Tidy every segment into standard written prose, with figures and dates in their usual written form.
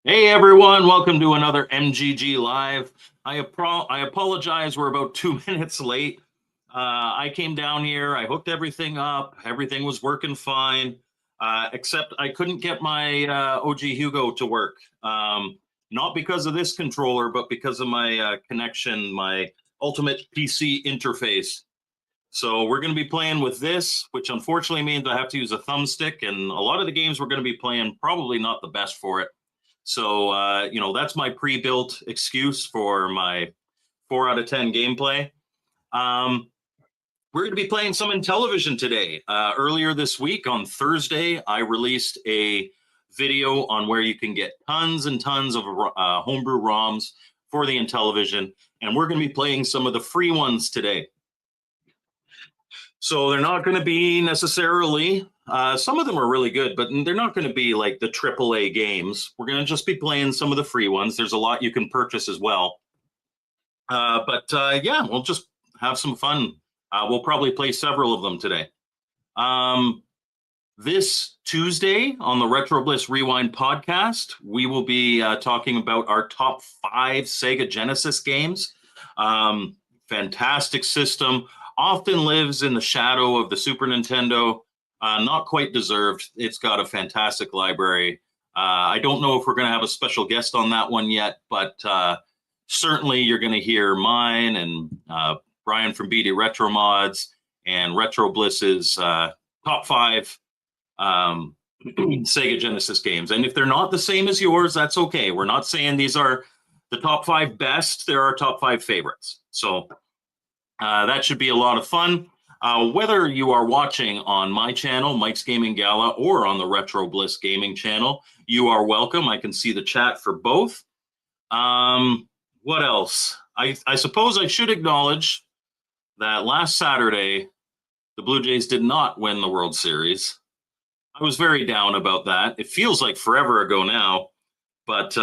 Hey everyone, welcome to another MGG Live. I apologize, we're about 2 minutes late. I came down here, I hooked everything up, everything was working fine, except I couldn't get my OG Hugo to work. Not because of this controller, but because of my connection, my Ultimate PC interface. So we're going to be playing with this, which unfortunately means I have to use a thumbstick, and a lot of the games we're going to be playing probably not the best for it. So, that's my pre-built excuse for my 4 out of 10 gameplay. We're going to be playing some Intellivision today. Earlier this week on Thursday, I released a video on where you can get tons and tons of homebrew ROMs for the Intellivision, and we're going to be playing some of the free ones today. So they're not going to be necessarily, some of them are really good, but they're not going to be like the AAA games. We're going to just be playing some of the free ones. There's a lot you can purchase as well. Yeah, we'll just have some fun. We'll probably play several of them today. This Tuesday on the Retro Bliss Rewind podcast, we will be talking about our top 5 Sega Genesis games. Fantastic system. Often lives in the shadow of the Super Nintendo. Not quite deserved. It's got a fantastic library. I don't know if we're going to have a special guest on that one yet, but certainly you're going to hear mine and Brian from BD Retro Mods and Retro Bliss's top 5 Sega Genesis games. And if they're not the same as yours, that's okay. We're not saying these are the top 5 best. They're our top 5 favorites. So that should be a lot of fun. Whether you are watching on my channel, Mike's Gaming Gala, or on the Retro Bliss Gaming channel, you are welcome. I can see the chat for both. What else? I suppose I should acknowledge that last Saturday, the Blue Jays did not win the World Series. I was very down about that. It feels like forever ago now, but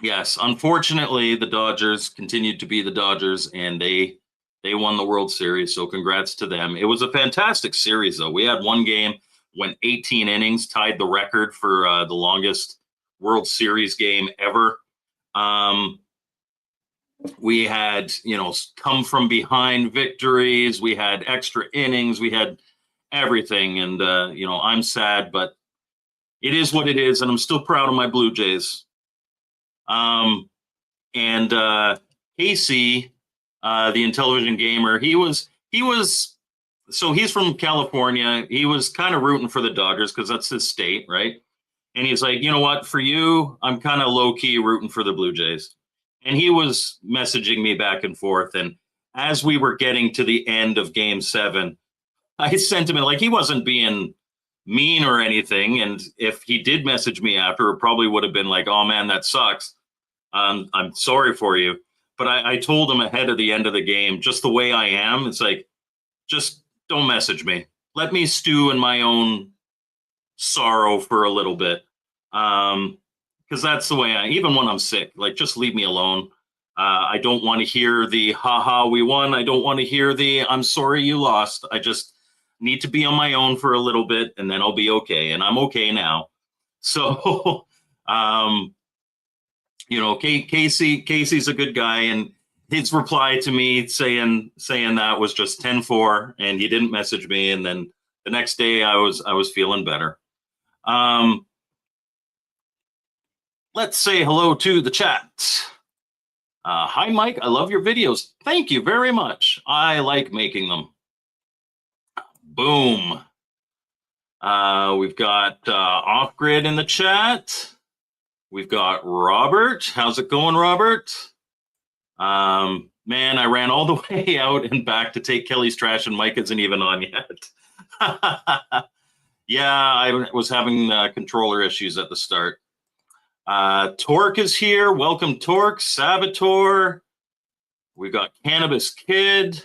yes, unfortunately, the Dodgers continued to be the Dodgers, and they won the World Series, so congrats to them. It was a fantastic series, though. We had one game, went 18 innings, tied the record for the longest World Series game ever. We had, come from behind victories. We had extra innings. We had everything, and, I'm sad, but it is what it is, and I'm still proud of my Blue Jays. Casey, the Intellivision gamer, so he's from California. He was kind of rooting for the Dodgers because that's his state, right? And he's like, you know what, for you, I'm kind of low key rooting for the Blue Jays. And he was messaging me back and forth. And as we were getting to the end of Game 7, I sent him, like, he wasn't being mean or anything. And if he did message me after, it probably would have been like, oh man, that sucks. I'm sorry for you. But I told him ahead of the end of the game, just the way I am, it's like, just don't message me. Let me stew in my own sorrow for a little bit. Because that's the way even when I'm sick, like, just leave me alone. I don't want to hear the, haha, we won. I don't want to hear the, I'm sorry you lost. I just need to be on my own for a little bit, and then I'll be okay. And I'm okay now. So, Casey's a good guy, and his reply to me saying that was just 10-4, and he didn't message me. And then the next day I was feeling better. Let's say hello to the chat. Hi, Mike. I love your videos. Thank you very much. I like making them. Boom. We've got Off Grid in the chat. We've got Robert. How's it going, Robert? Man, I ran all the way out and back to take Kelly's trash, and Mike isn't even on yet. Yeah, I was having controller issues at the start. Torque is here. Welcome, Torque. Saboteur. We've got Cannabis Kid.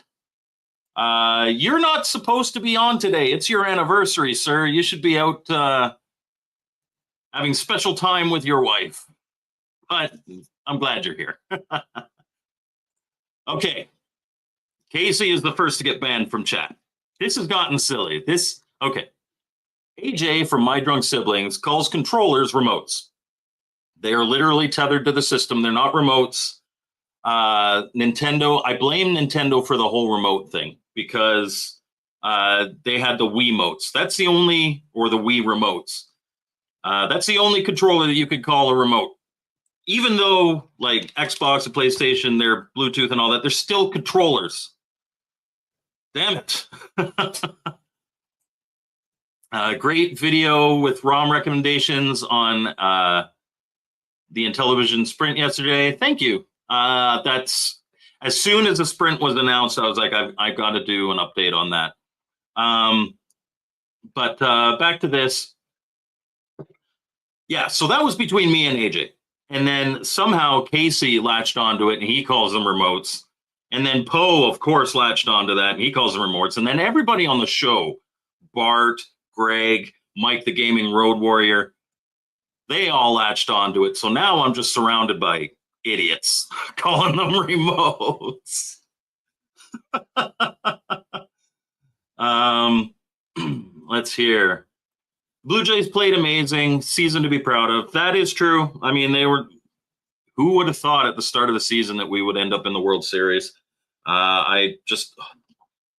You're not supposed to be on today. It's your anniversary, sir. You should be out having special time with your wife. But I'm glad you're here. Okay. Casey is the first to get banned from chat. This has gotten silly. Okay. AJ from My Drunk Siblings calls controllers remotes. They are literally tethered to the system. They're not remotes. Nintendo, I blame Nintendo for the whole remote thing because they had the Wiimotes. That's the only, or the Wii remotes. That's the only controller that you could call a remote. Even though, like, Xbox and PlayStation, they're Bluetooth and all that, they're still controllers. Damn it. Great video with ROM recommendations on the Intellivision Sprint yesterday. Thank you. That's as soon as the Sprint was announced, I was like, I've got to do an update on that. But back to this. Yeah, so that was between me and AJ. And then somehow Casey latched onto it and he calls them remotes. And then Poe, of course, latched onto that and he calls them remotes. And then everybody on the show, Bart, Greg, Mike the Gaming Road Warrior, they all latched onto it. So now I'm just surrounded by idiots calling them remotes. Let's hear. Blue Jays played amazing. Season to be proud of. That is true. I mean, who would have thought at the start of the season that we would end up in the World Series?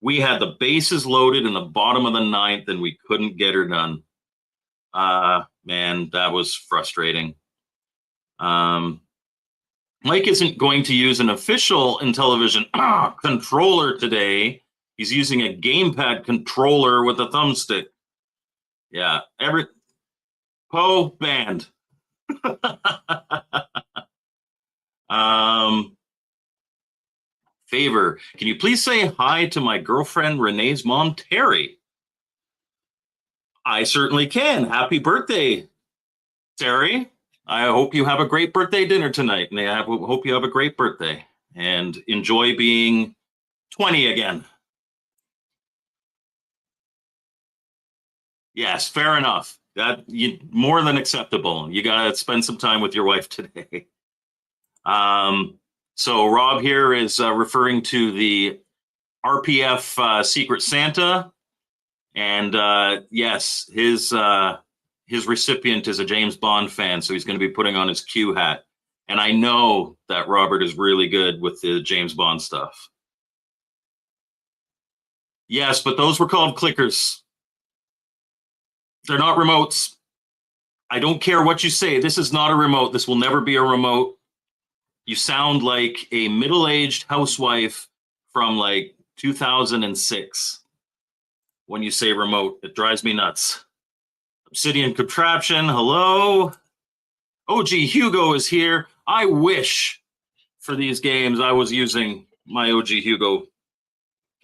We had the bases loaded in the bottom of the ninth and we couldn't get her done. Man, that was frustrating. Mike isn't going to use an official Intellivision controller today. He's using a gamepad controller with a thumbstick. Yeah, Poe banned. Favor, can you please say hi to my girlfriend Renee's mom, Terry? I certainly can. Happy birthday, Terry. I hope you have a great birthday dinner tonight. And I hope you have a great birthday and enjoy being 20 again. Yes, fair enough. That more than acceptable. You got to spend some time with your wife today. So Rob here is referring to the RPF Secret Santa. And yes, his recipient is a James Bond fan, so he's going to be putting on his Q hat. And I know that Robert is really good with the James Bond stuff. Yes, but those were called clickers. They're not remotes. I don't care what you say. This is not a remote. This will never be a remote. You sound like a middle-aged housewife from like 2006 when you say remote. It drives me nuts. Obsidian Contraption, hello. OG Hugo is here. I wish for these games I was using my OG Hugo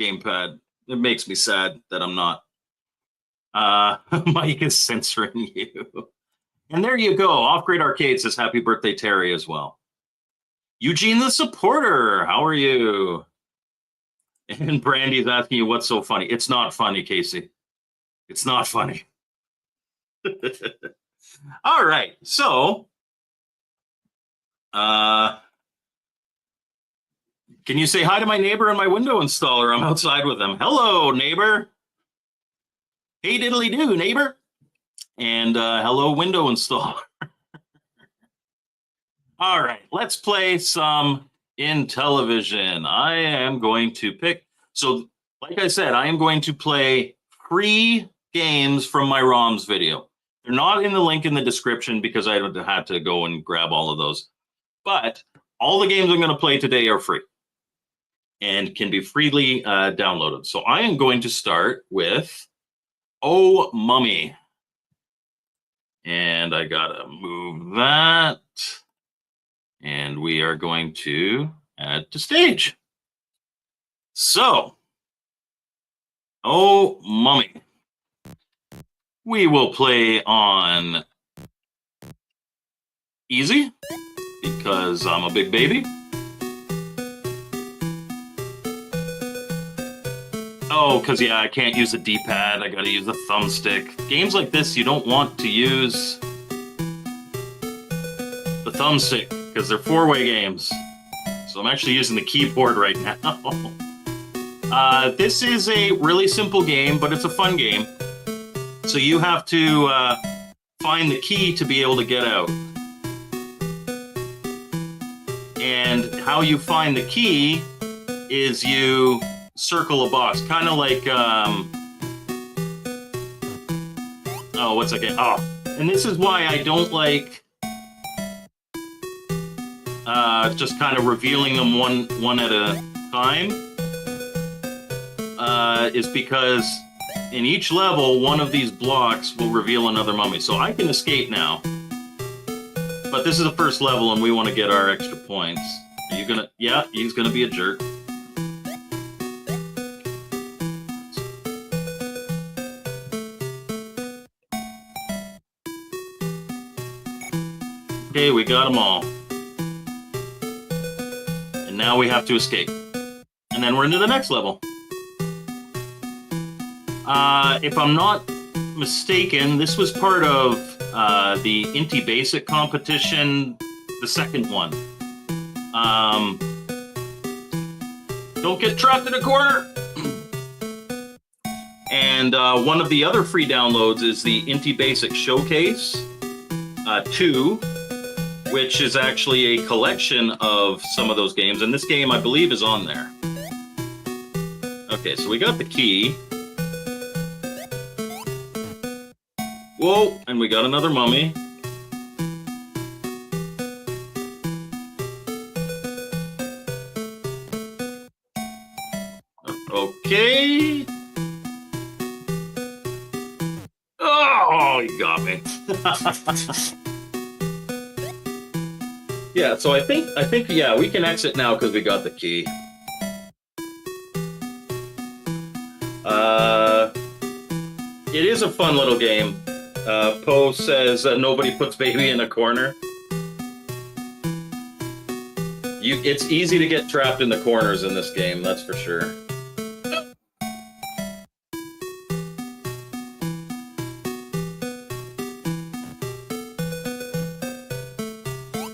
gamepad. It makes me sad that I'm not. Mike is censoring you. And there you go. Off-Grid Arcade says happy birthday, Terry, as well. Eugene the Supporter, how are you? And Brandy's asking you what's so funny. It's not funny, Casey. It's not funny. All right. So, can you say hi to my neighbor and my window installer? I'm outside with them. Hello, neighbor. Hey, diddly do, neighbor. And hello, window installer. All right, let's play some Intellivision. I am going to pick. So, like I said, I am going to play free games from my ROMs video. They're not in the link in the description because I had to go and grab all of those. But all the games I'm going to play today are free and can be freely downloaded. So I am going to start with Oh Mummy. And I got to move that. And we are going to add to stage. So, Oh Mummy. We will play on easy because I'm a big baby. Oh, because yeah, I can't use the D-pad. I got to use the thumbstick. Games like this, you don't want to use the thumbstick because they're four-way games. So I'm actually using the keyboard right now. This is a really simple game, but it's a fun game. So you have to find the key to be able to get out. And how you find the key is you circle a box, kind of like, oh, what's that game? Oh, and this is why I don't like just kind of revealing them one at a time, is because in each level, one of these blocks will reveal another mummy. So I can escape now. But this is the first level, and we want to get our extra points. Are you gonna? Yeah, he's gonna be a jerk. Okay, we got them all. And now we have to escape. And then we're into the next level. If I'm not mistaken, this was part of the Inti Basic competition, the second one. Don't get trapped in a corner! And one of the other free downloads is the Inti Basic Showcase 2, which is actually a collection of some of those games. And this game, I believe, is on there. Okay, so we got the key. Whoa, and we got another mummy. Okay. Oh, you got me. Yeah, so I think, yeah, we can exit now because we got the key. It is a fun little game. Poe says nobody puts baby in a corner. It's easy to get trapped in the corners in this game, that's for sure.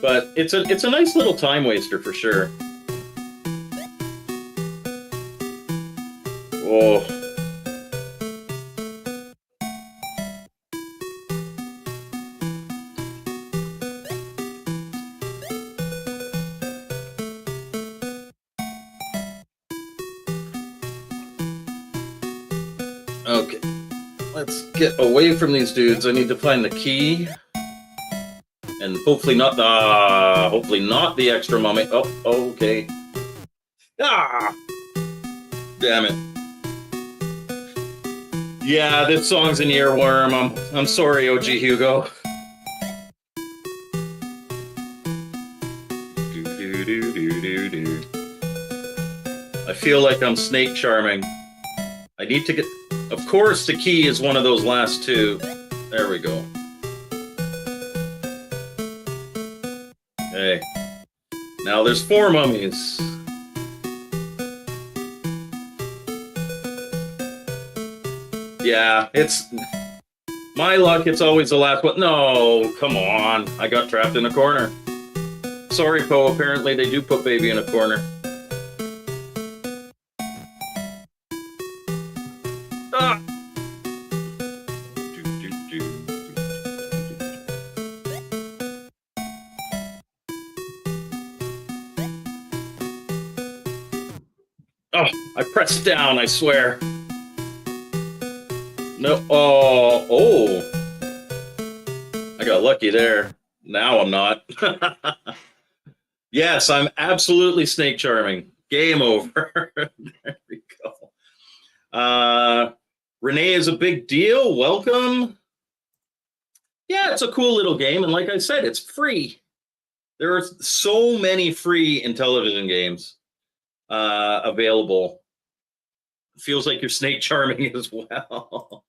But it's a nice little time waster for sure. Oh. Okay, let's get away from these dudes. I need to find the key. And hopefully not the extra mummy. Oh, okay. Ah! Damn it. Yeah, this song's an earworm. I'm sorry, OG Hugo. I feel like I'm snake charming. I need to get... Of course, the key is one of those last two. There we go. Okay. Now there's 4 mummies. Yeah, it's... My luck, it's always the last one. No, come on. I got trapped in a corner. Sorry, Poe. Apparently they do put baby in a corner. Ah! Oh, I pressed down, I swear. No, oh. I got lucky there. Now I'm not. Yes, I'm absolutely snake charming. Game over. There we go. Renee is a big deal. Welcome. Yeah, it's a cool little game. And like I said, it's free. There are so many free Intellivision games available. Feels like you're snake charming as well.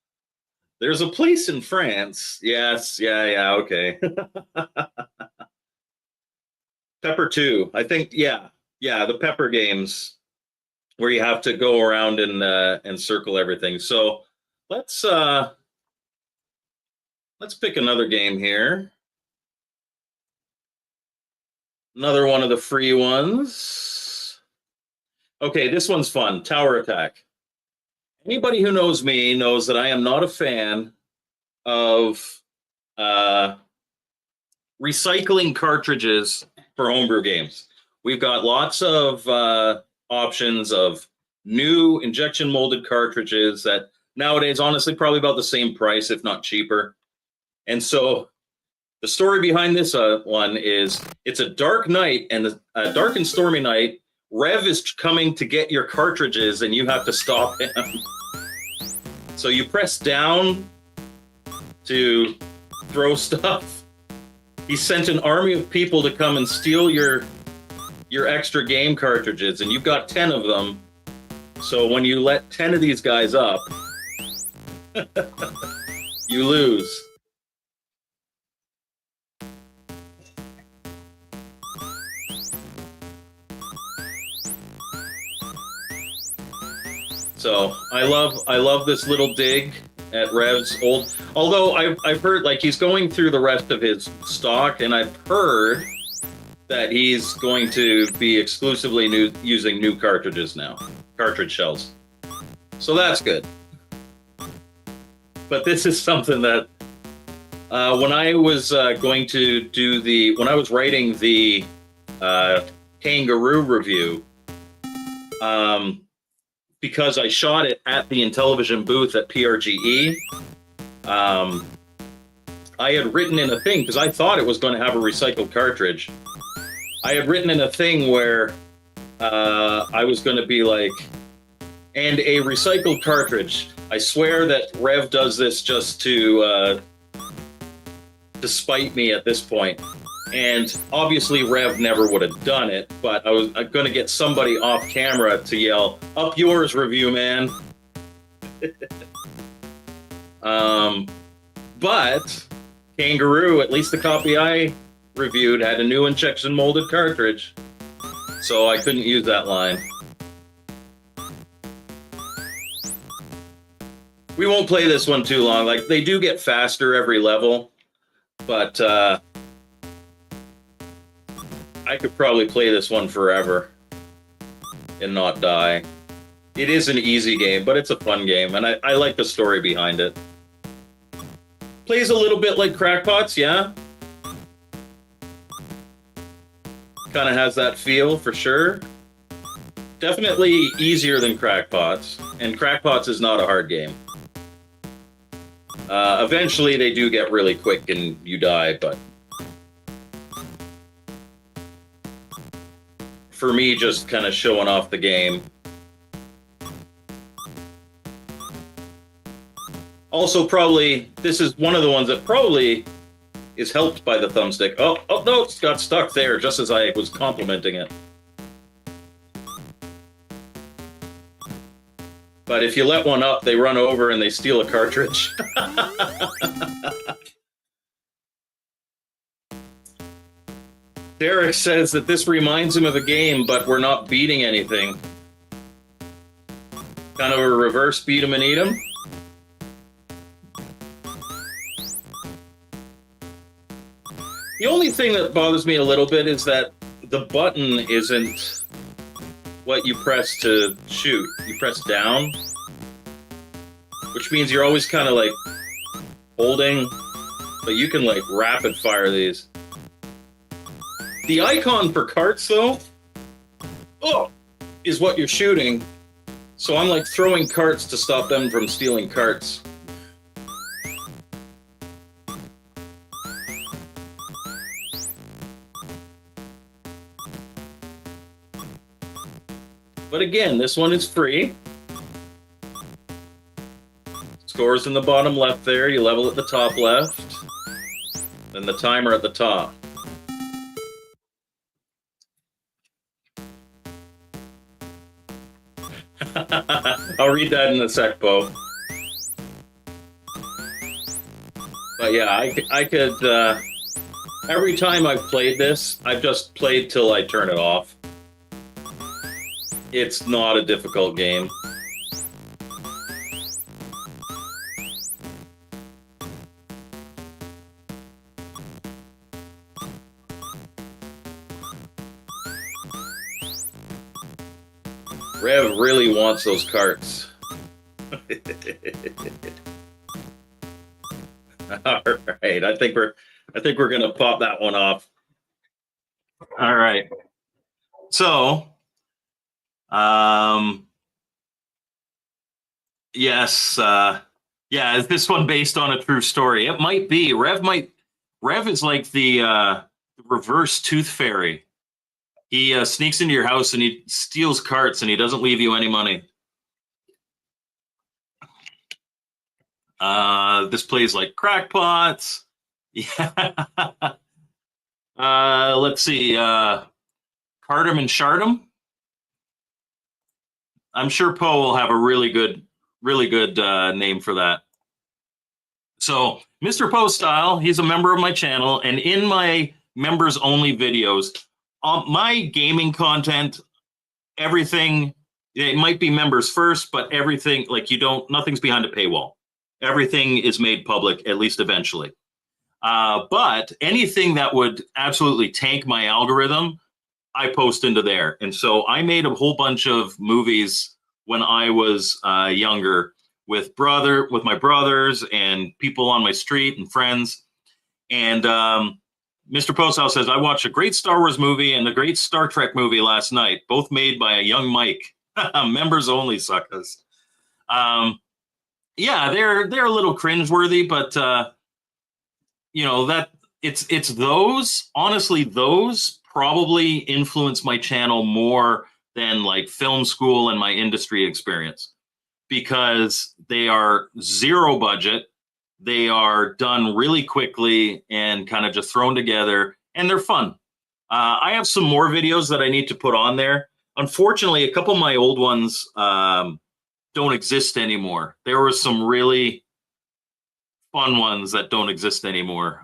There's a place in France. Yes, yeah, okay. Pepper 2. I think, yeah, the Pepper games where you have to go around and circle everything. So let's pick another game here. Another one of the free ones. Okay, this one's fun. Tower Attack. Anybody who knows me knows that I am not a fan of recycling cartridges for homebrew games. We've got lots of options of new injection molded cartridges that nowadays, honestly, probably about the same price, if not cheaper. And so the story behind this one is it's a dark night, and a dark and stormy night. Rev is coming to get your cartridges, and you have to stop him. So you press down to throw stuff. He sent an army of people to come and steal your extra game cartridges, and you've got 10 of them. So when you let 10 of these guys up, you lose. So I love this little dig at Rev's old. Although I've heard like he's going through the rest of his stock, and I've heard that he's going to be exclusively using new cartridges now, cartridge shells. So that's good. But this is something that when I was going to do when I was writing the Kangaroo review, because I shot it at the Intellivision booth at PRGE, I had written in a thing, because I thought it was going to have a recycled cartridge. I had written in a thing where I was going to be like, and a recycled cartridge. I swear that Rev does this just to spite me at this point. And obviously Rev never would have done it, but I was going to get somebody off camera to yell, "Up yours, review man." But Kangaroo, at least the copy I reviewed, had a new injection molded cartridge, so I couldn't use that line. We won't play this one too long. Like, they do get faster every level, but I could probably play this one forever and not die. It is an easy game, but it's a fun game, and I like the story behind it. Plays a little bit like Crackpots, yeah? Kind of has that feel, for sure. Definitely easier than Crackpots, and Crackpots is not a hard game. Eventually, they do get really quick and you die, but for me, just kind of showing off the game. Also, probably, this is one of the ones that probably is helped by the thumbstick. Oh no, it's got stuck there just as I was complimenting it. But if you let one up, they run over and they steal a cartridge. Derek says that this reminds him of a game, but we're not beating anything. Kind of a reverse beat 'em and eat 'em. The only thing that bothers me a little bit is that the button isn't what you press to shoot. You press down, which means you're always kind of like holding, but you can like rapid fire these. The icon for carts, though, is what you're shooting. So I'm like throwing carts to stop them from stealing carts. But again, this one is free. Scores in the bottom left there. You level at the top left. Then the timer at the top. I'll read that in a sec, Bo. But yeah, I could, every time I've played this, I've just played till I turn it off. It's not a difficult game. Rev really wants those carts. All right, I think we're gonna pop that one off. All right. So, um, yes, yeah, is this one based on a true story? It might be. Rev is like the reverse tooth fairy. He sneaks into your house and he steals carts and he doesn't leave you any money. This plays like crackpots. Yeah. Let's see. Cardam and Shardam. I'm sure Poe will have a really good name for that. So, Mr. Poe Style, he's a member of my channel, and in my members only videos, my gaming content, everything, it might be members first, but everything, like nothing's behind a paywall. Everything is made public, at least eventually. But anything that would absolutely tank my algorithm, I post into there. And so I made a whole bunch of movies when I was younger with my brothers and people on my street and friends. And Mr. Posthouse says, I watched a great Star Wars movie and a great Star Trek movie last night, both made by a young Mike. Members only, suckers. Yeah, they're a little cringeworthy, but that it's those, honestly, those probably influence my channel more than like film school and my industry experience, because they are zero budget, they are done really quickly and kind of just thrown together, and they're fun. I have some more videos that I need to put on there. Unfortunately, a couple of my old ones don't exist anymore. There were some really fun ones that don't exist anymore.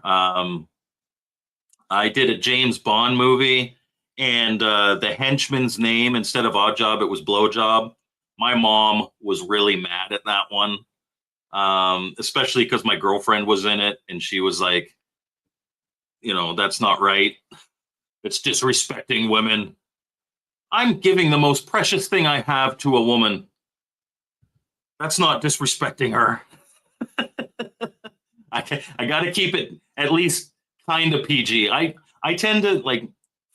I did a James Bond movie, and the henchman's name, instead of Odd Job, it was Blowjob. My mom was really mad at that one, especially because my girlfriend was in it, and she was like, that's not right. It's disrespecting women. I'm giving the most precious thing I have to a woman. That's not disrespecting her. I got to keep it at least kind of PG. I tend to like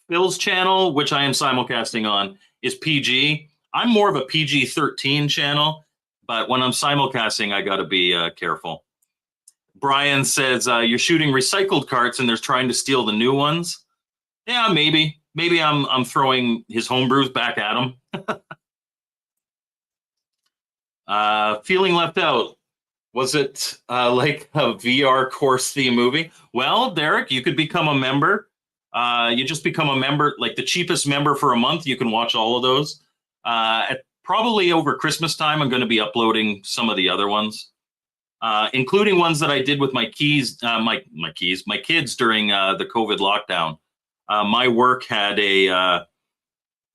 Phil's channel, which I am simulcasting on, is PG. I'm more of a PG-13 channel, but when I'm simulcasting, I got to be careful. Brian says you're shooting recycled carts and they're trying to steal the new ones. Yeah, maybe I'm throwing his homebrews back at him. Feeling left out. Was it like a VR course theme movie? Well, Derek, you could become a member. You just become a member, like the cheapest member for a month. You can watch all of those. Probably over Christmas time, I'm going to be uploading some of the other ones, including ones that I did with my kids during the COVID lockdown. My work had a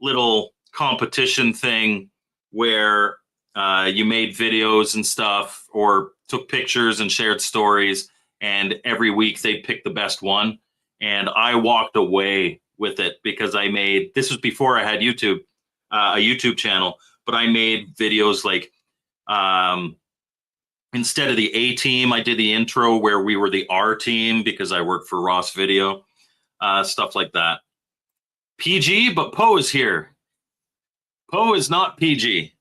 little competition thing where you made videos and stuff, or took pictures and shared stories, and every week they picked the best one. And I walked away with it because this was before I had YouTube, a YouTube channel, but I made videos like, instead of the A team, I did the intro where we were the R team because I worked for Ross Video, stuff like that. PG, but Poe is here. Poe is not PG.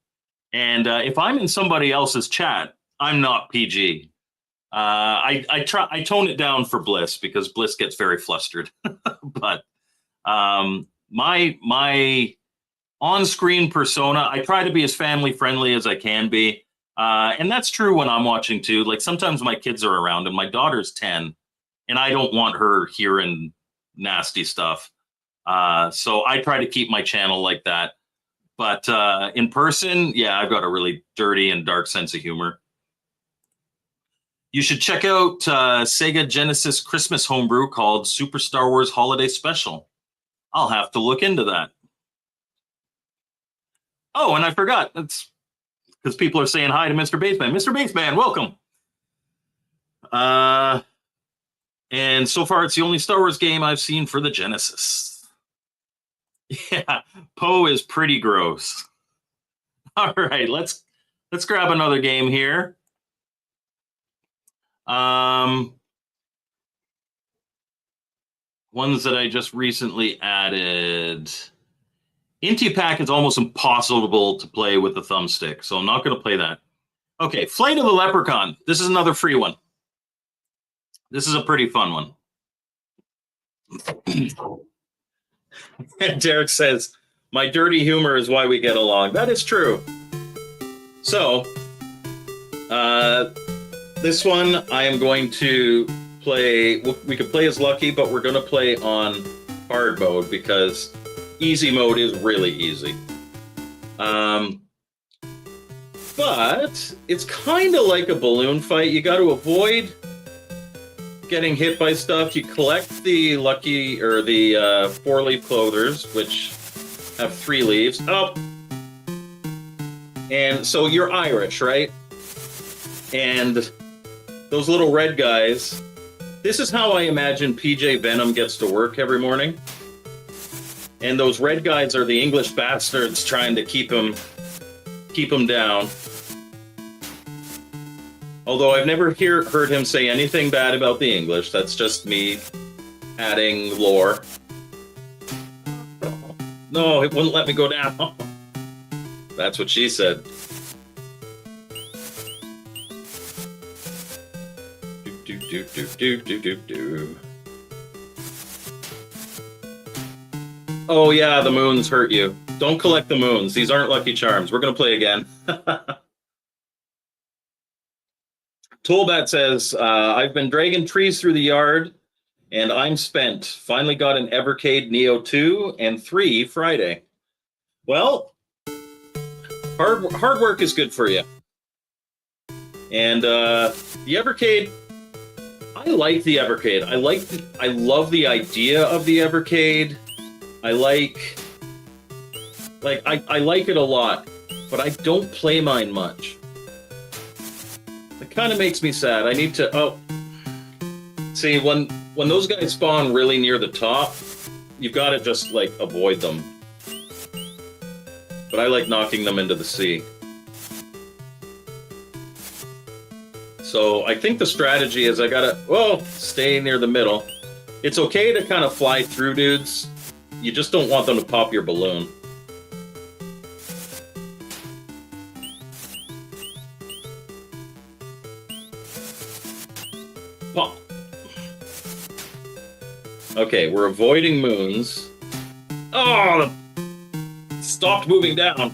And if I'm in somebody else's chat, I'm not PG. I tone it down for Bliss because Bliss gets very flustered. But my on-screen persona, I try to be as family friendly as I can be, and that's true when I'm watching too. Like sometimes my kids are around, and my daughter's 10, and I don't want her hearing nasty stuff. So I try to keep my channel like that. But in person, yeah, I've got a really dirty and dark sense of humor. You should check out Sega Genesis Christmas homebrew called Super Star Wars Holiday Special. I'll have to look into that. Oh, and I forgot. That's because people are saying hi to Mr. Baseman. Mr. Baseman, welcome. And so far, it's the only Star Wars game I've seen for the Genesis. Yeah, Poe is pretty gross. All right, let's grab another game here. Ones that I just recently added. Inti Pack is almost impossible to play with the thumbstick, so I'm not going to play that. Okay, Flight of the Leprechaun. This is another free one. This is a pretty fun one. And Derek says, my dirty humor is why we get along. That is true. So, this one I am going to play. We could play as Lucky, but we're going to play on hard mode because easy mode is really easy. But it's kind of like a balloon fight. You got to avoid getting hit by stuff. You collect the lucky or the 4-leaf clothers, which have 3 leaves. Oh, and so you're Irish, right? And those little red guys. This is how I imagine PJ Venom gets to work every morning. And those red guys are the English bastards trying to keep him down. Although I've never heard him say anything bad about the English. That's just me adding lore. No, it wouldn't let me go down. That's what she said. Do. Oh yeah, the moons hurt you. Don't collect the moons. These aren't Lucky Charms. We're going to play again. Toolbat says, I've been dragging trees through the yard, and I'm spent. Finally got an Evercade Neo 2 and 3 Friday. Well, hard work is good for you. And the Evercade, I like the Evercade. I love the idea of the Evercade. I like it a lot, but I don't play mine much. It kind of makes me sad. I need to, see, when those guys spawn really near the top, you've got to just, like, avoid them. But I like knocking them into the sea. So I think the strategy is I gotta, stay near the middle. It's okay to kind of fly through dudes. You just don't want them to pop your balloon. Pop. Okay, we're avoiding moons. Oh, stopped moving down.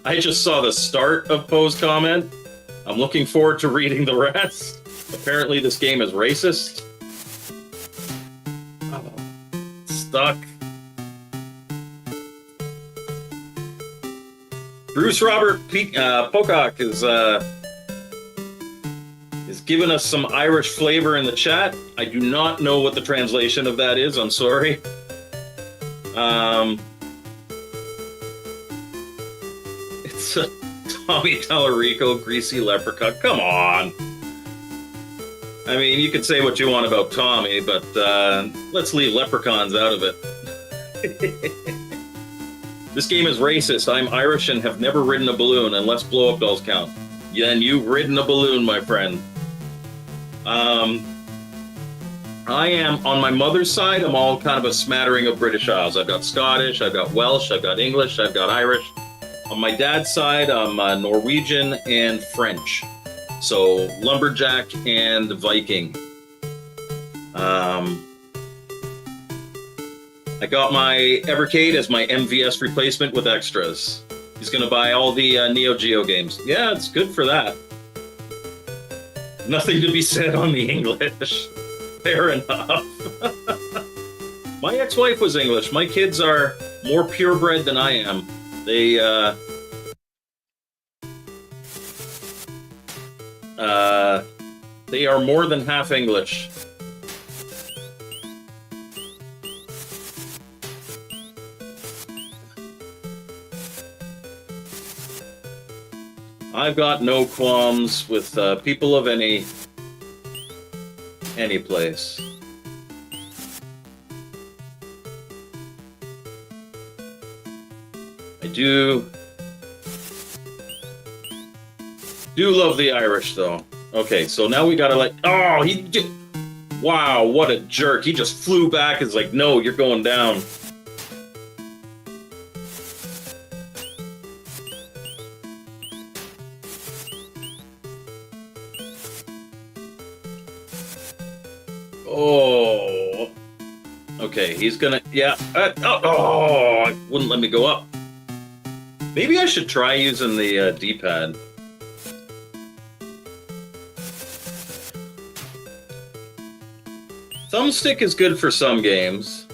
I just saw the start of Poe's comment. I'm looking forward to reading the rest. Apparently this game is racist. Oh, stuck. Bruce Robert Pocock is giving us some Irish flavor in the chat. I do not know what the translation of that is. I'm sorry. It's a Tommy Tallarico, greasy leprechaun. Come on. I mean, you could say what you want about Tommy, but let's leave leprechauns out of it. This game is racist. I'm Irish and have never ridden a balloon, unless blow-up dolls count. Yeah, and you've ridden a balloon, my friend. I am, on my mother's side, I'm all kind of a smattering of British Isles. I've got Scottish, I've got Welsh, I've got English, I've got Irish. On my dad's side, I'm Norwegian and French. So, lumberjack and Viking. I got my Evercade as my MVS replacement with extras. He's going to buy all the Neo Geo games. Yeah, it's good for that. Nothing to be said on the English. Fair enough. My ex-wife was English. My kids are more purebred than I am. They are more than half English. I've got no qualms with people of any place. I do love the Irish, though. Okay, so now we gotta Wow, what a jerk. He just flew back. It's like, no, you're going down. Oh. Okay, he's gonna... Yeah. It wouldn't let me go up. Maybe I should try using the D-pad. Thumbstick is good for some games.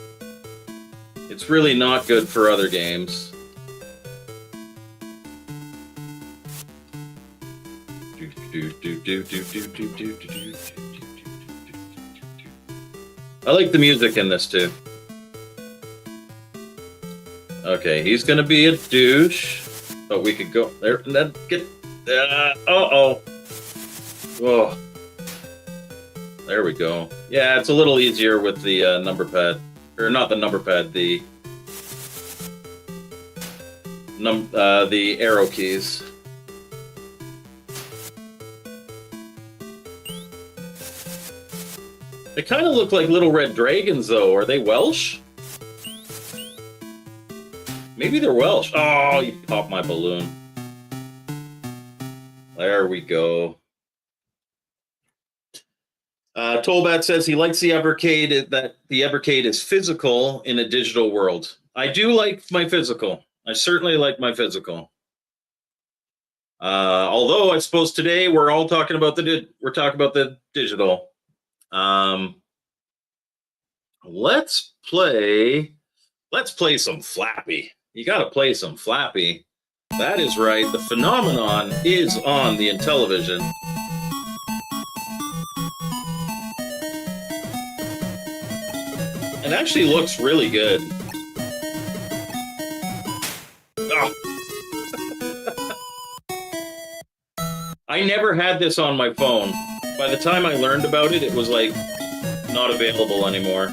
It's really not good for other games. I like the music in this too. Okay, he's gonna be a douche, but we could go there and then get. Oh. There we go. Yeah, it's a little easier with the number pad, or not the number pad, the arrow keys. They kind of look like little red dragons, though. Are they Welsh? Maybe they're Welsh. Oh, you popped my balloon. There we go. Tolbat says he likes the Evercade, that the Evercade is physical in a digital world. I do like my physical. I certainly like my physical. Although I suppose today we're all talking about the digital. Let's play some Flappy. You got to play some Flappy. That is right. The phenomenon is on the Intellivision. It actually looks really good. Oh. I never had this on my phone. By the time I learned about it, it was like not available anymore.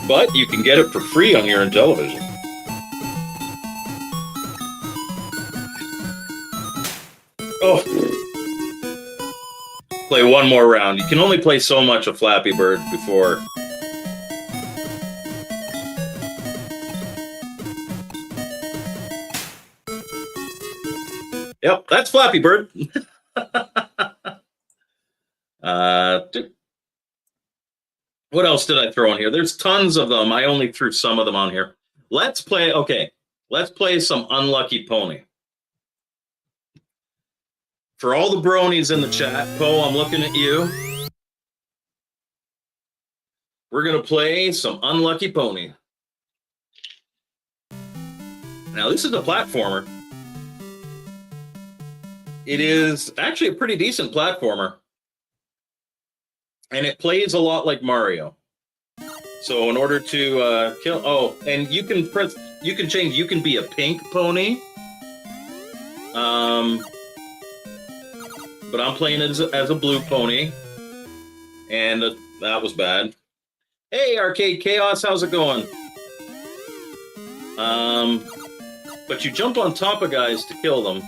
But you can get it for free on your Intellivision. Oh. Play one more round. You can only play so much of Flappy Bird before. Yep, that's Flappy Bird. What else did I throw in here? There's tons of them. I only threw some of them on here. Let's play some Unlucky Pony. For all the bronies in the chat, Poe, I'm looking at you. We're going to play some Unlucky Pony. Now, this is a platformer. It is actually a pretty decent platformer. And it plays a lot like Mario. So in order to kill... Oh, and you can change... You can be a pink pony. But I'm playing as a blue pony. And that was bad. Hey, Arcade Chaos, how's it going? But you jump on top of guys to kill them.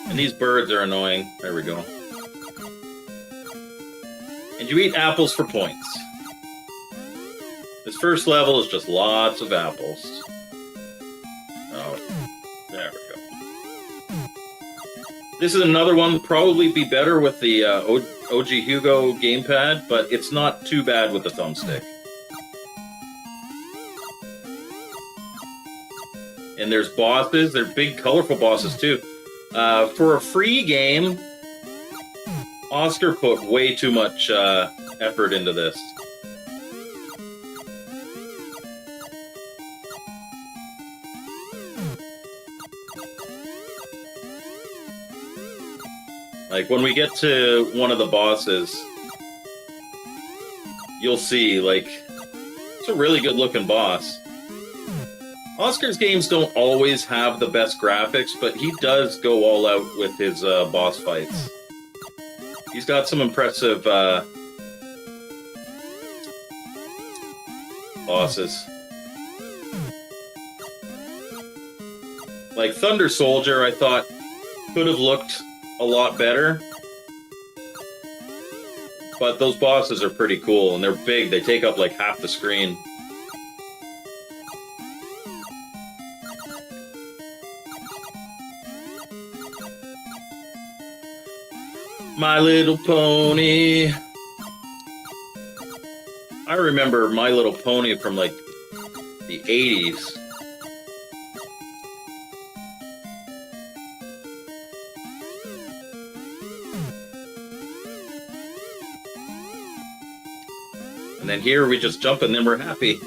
And these birds are annoying. There we go. And you eat apples for points. This first level is just lots of apples. Oh, there we go. This is another one that probably be better with the OG Hugo gamepad, but it's not too bad with the thumbstick. And there's bosses. They're big, colorful bosses, too. For a free game, Oscar put way too much effort into this. Like, when we get to one of the bosses, you'll see, like, it's a really good-looking boss. Oscar's games don't always have the best graphics, but he does go all out with his boss fights. He's got some impressive bosses. Like Thunder Soldier, I thought could have looked a lot better. But those bosses are pretty cool, and they're big. They take up like half the screen. My Little Pony. I remember My Little Pony from like the 80s. And then here we just jump and then we're happy.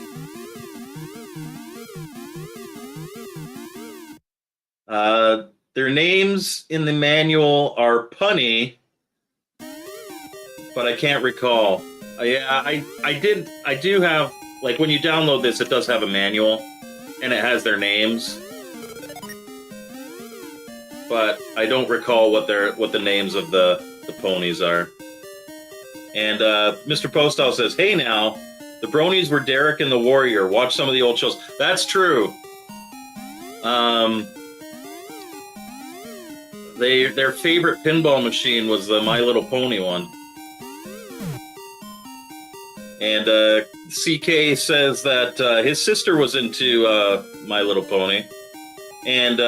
Their names in the manual are punny, but I can't recall. Yeah, I do have, like, when you download this, it does have a manual, and it has their names, but I don't recall what the names of the ponies are. And Mr. Postal says, "Hey now, the bronies were Derek and the Warrior. Watch some of the old shows." That's true. Their favorite pinball machine was the My Little Pony one. And CK says that his sister was into My Little Pony. And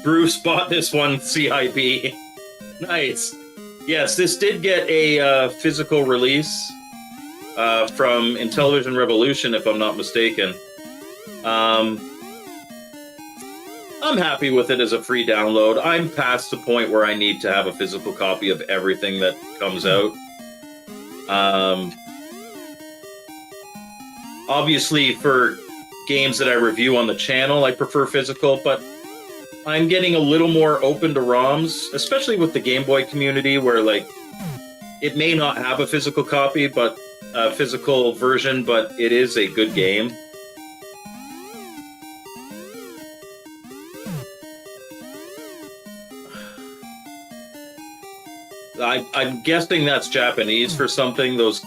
Bruce bought this one CIB. Nice. Yes, this did get a physical release from Intellivision Revolution, if I'm not mistaken. I'm happy with it as a free download. I'm past the point where I need to have a physical copy of everything that comes out. Obviously, for games that I review on the channel, I prefer physical, but I'm getting a little more open to ROMs, especially with the Game Boy community, where, like, it may not have a physical copy, but a physical version, but it is a good game. I'm guessing that's Japanese for something, those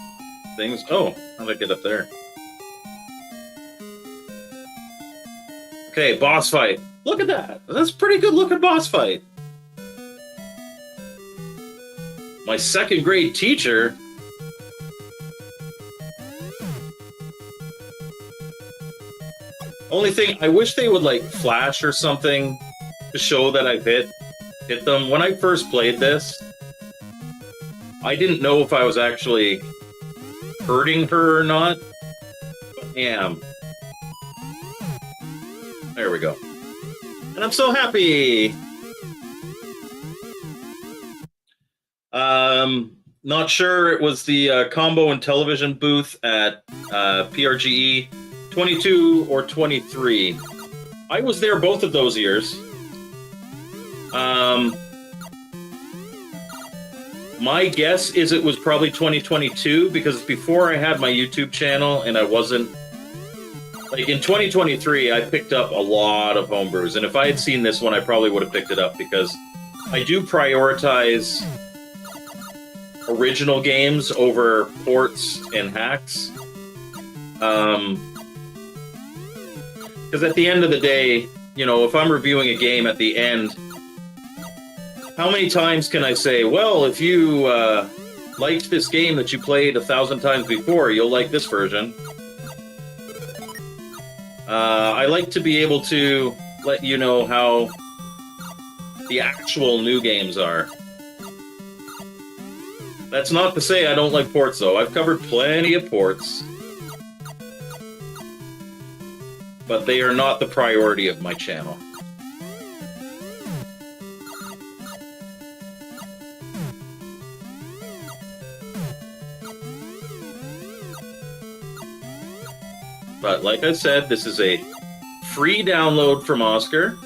things. Oh, how did I get up there? Okay, boss fight. Look at that. That's a pretty good looking boss fight. My second grade teacher. Only thing, I wish they would like flash or something to show that I've hit them. When I first played this, I didn't know if I was actually hurting her or not. But I am. There we go. And I'm so happy. Not sure it was the Combo Intellivision booth at PRGE 22 or 23. I was there both of those years. My guess is it was probably 2022 because before I had my YouTube channel and I wasn't, like, in 2023 I picked up a lot of homebrews, and if I had seen this one I probably would have picked it up because I do prioritize original games over ports and hacks. Because at the end of the day, you know, if I'm reviewing a game at the end, how many times can I say, well, if you liked this game that you played 1,000 times before, you'll like this version. I like to be able to let you know how the actual new games are. That's not to say I don't like ports, though. I've covered plenty of ports. But they are not the priority of my channel. But like I said, this is a free download from Oscar.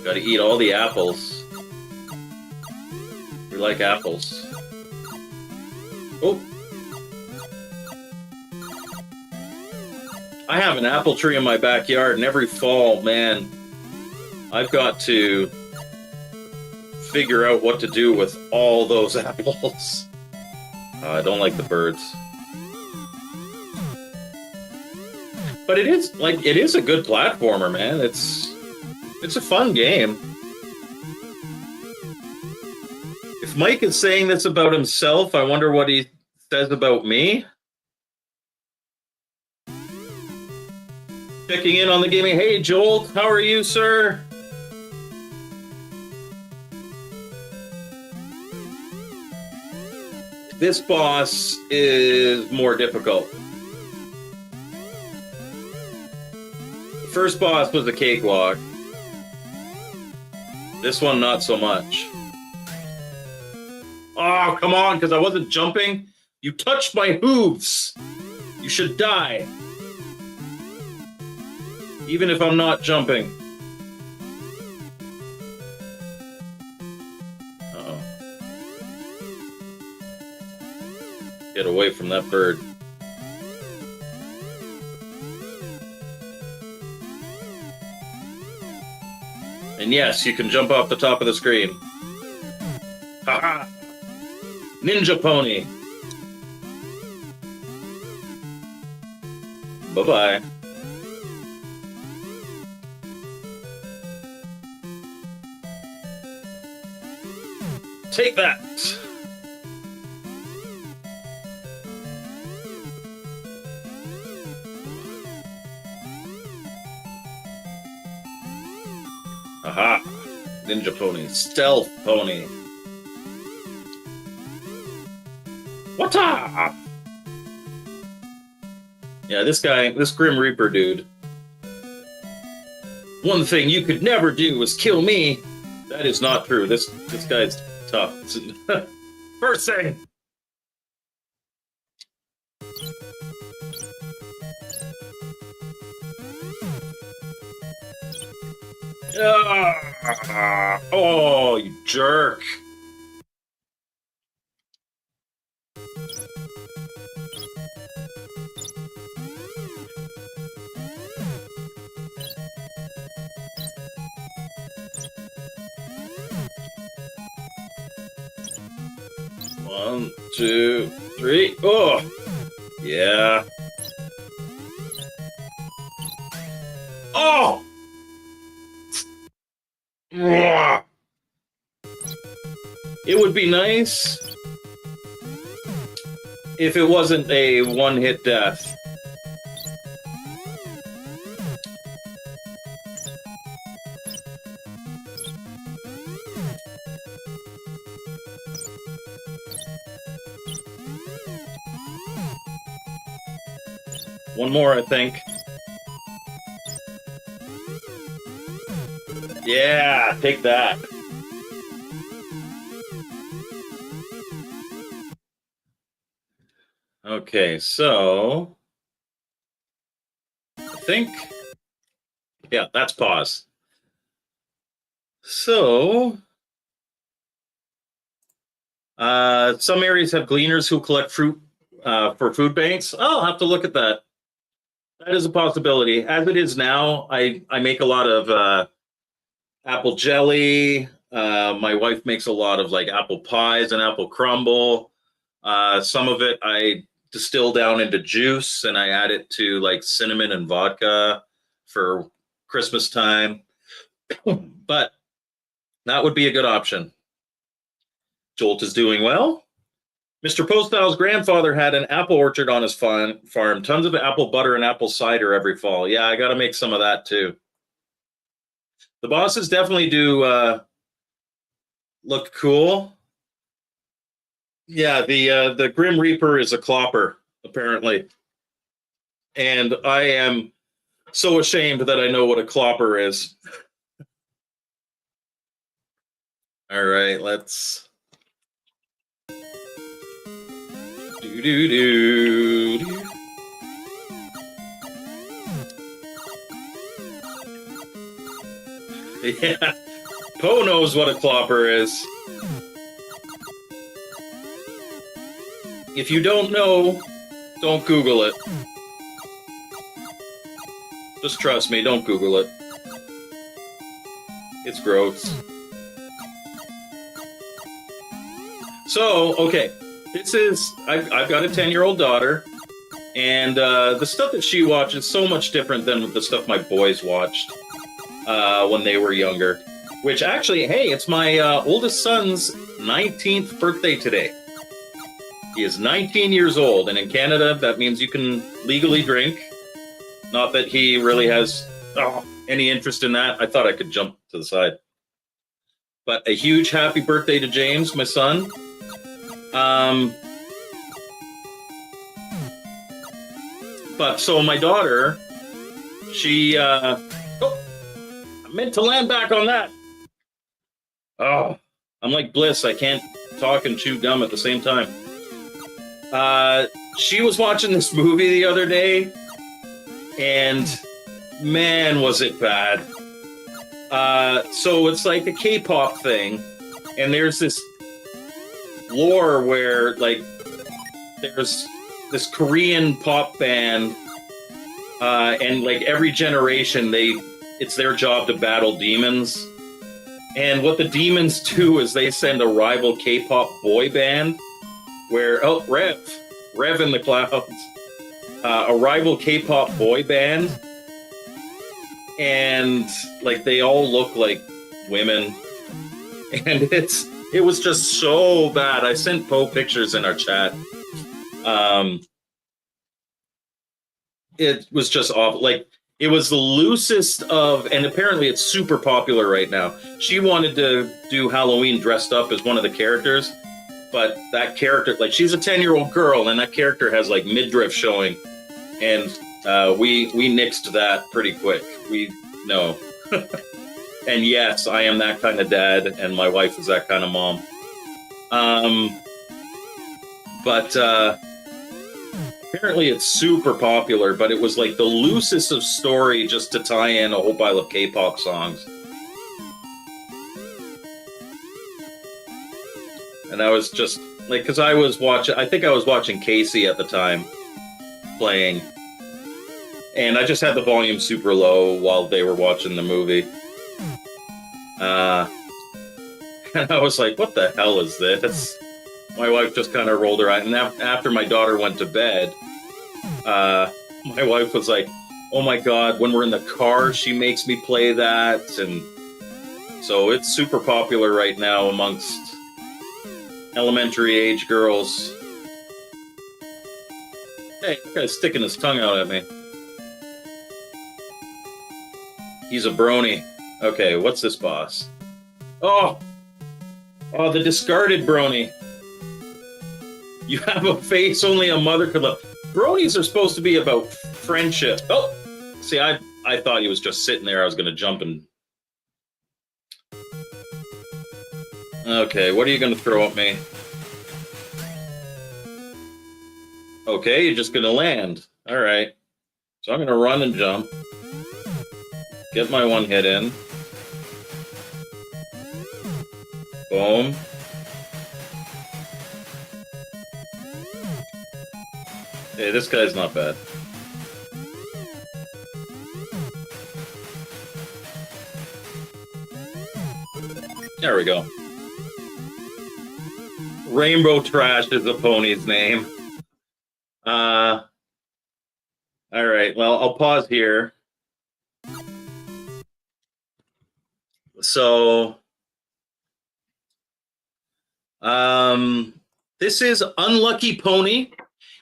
Gotta eat all the apples. We like apples. Oh! I have an apple tree in my backyard, and every fall, man, I've got to figure out what to do with all those apples. I don't like the birds. But it is a good platformer, man. It's a fun game. If Mike is saying this about himself, I wonder what he says about me. Checking in on the gaming. Hey, Joel, how are you, sir? This boss is more difficult. The first boss was a cakewalk. This one, not so much. Oh, come on, because I wasn't jumping. You touched my hooves. You should die. Even if I'm not jumping. Uh-oh. Get away from that bird. And yes, you can jump off the top of the screen. Haha! Ninja Pony. Bye-bye. Take that. Aha. Ninja Pony. Stealth Pony. Wata! Yeah, this Grim Reaper dude. One thing you could never do is kill me. That is not true. This guy's tough. First thing. Oh, you jerk. One, two, three. Oh, yeah. Oh! It would be nice if it wasn't a one-hit death. One more, I think. Yeah, take that. Okay, so I think, yeah, that's pause. So, some areas have gleaners who collect fruit for food banks. I'll have to look at that. That is a possibility. As it is now, I make a lot of apple jelly. My wife makes a lot of like apple pies and apple crumble. Some of it I distill down into juice and I add it to like cinnamon and vodka for Christmas time. But that would be a good option. Jolt is doing well. Mr. Postow's grandfather had an apple orchard on his farm. Tons of apple butter and apple cider every fall. Yeah, I got to make some of that too. The bosses definitely do look cool. Yeah, the Grim Reaper is a clopper, apparently. And I am so ashamed that I know what a clopper is. All right, let's... Do-do-do-do. Yeah, Poe knows what a clopper is. If you don't know, don't Google it. Just trust me, don't Google it. It's gross. So, okay, this is, I've got a 10-year-old daughter, And the stuff that she watched is so much different than the stuff my boys watched when they were younger. Which actually, hey, it's my oldest son's 19th birthday today. He is 19 years old, and in Canada, that means you can legally drink. Not that he really has any interest in that. I thought I could jump to the side. But a huge happy birthday to James, my son. But so my daughter, she, I meant to land back on that. Oh, I'm like Bliss. I can't talk and chew gum at the same time. She was watching this movie the other day, and man, was it bad. So it's like a K-pop thing, and there's this lore where, like, there's this Korean pop band, and like every generation, it's their job to battle demons. And what the demons do is they send a rival K-pop boy band where, Rev in the clouds, a rival K-pop boy band. And like they all look like women. And it was just so bad. I sent Poe pictures in our chat. It was just awful. Like, it was the loosest of, and apparently it's super popular right now. She wanted to do Halloween dressed up as one of the characters, but that character, like, she's a 10-year-old girl, and that character has like midriff showing, and we nixed that pretty quick. No. And yes, I am that kind of dad, and my wife is that kind of mom. But apparently it's super popular, but it was like the loosest of story just to tie in a whole pile of K-pop songs. And I was just like, because I think I was watching Casey at the time playing, and I just had the volume super low while they were watching the movie. And I was like, what the hell is this? My wife just kind of rolled her eyes. And after my daughter went to bed, my wife was like, oh my God, when we're in the car, she makes me play that. And so it's super popular right now amongst elementary age girls. Hey, that guy's sticking his tongue out at me. He's a brony. Okay, what's this boss? Oh, the discarded brony. You have a face only a mother could love. Bronies are supposed to be about friendship. Oh, see, I thought he was just sitting there. I was going to jump and... Okay, what are you going to throw at me? Okay, you're just going to land. All right. So I'm going to run and jump. Get my one hit in. Boom. Hey, this guy's not bad. There we go. Rainbow Trash is the pony's name. All right, well, I'll pause here. So, this is Unlucky Pony.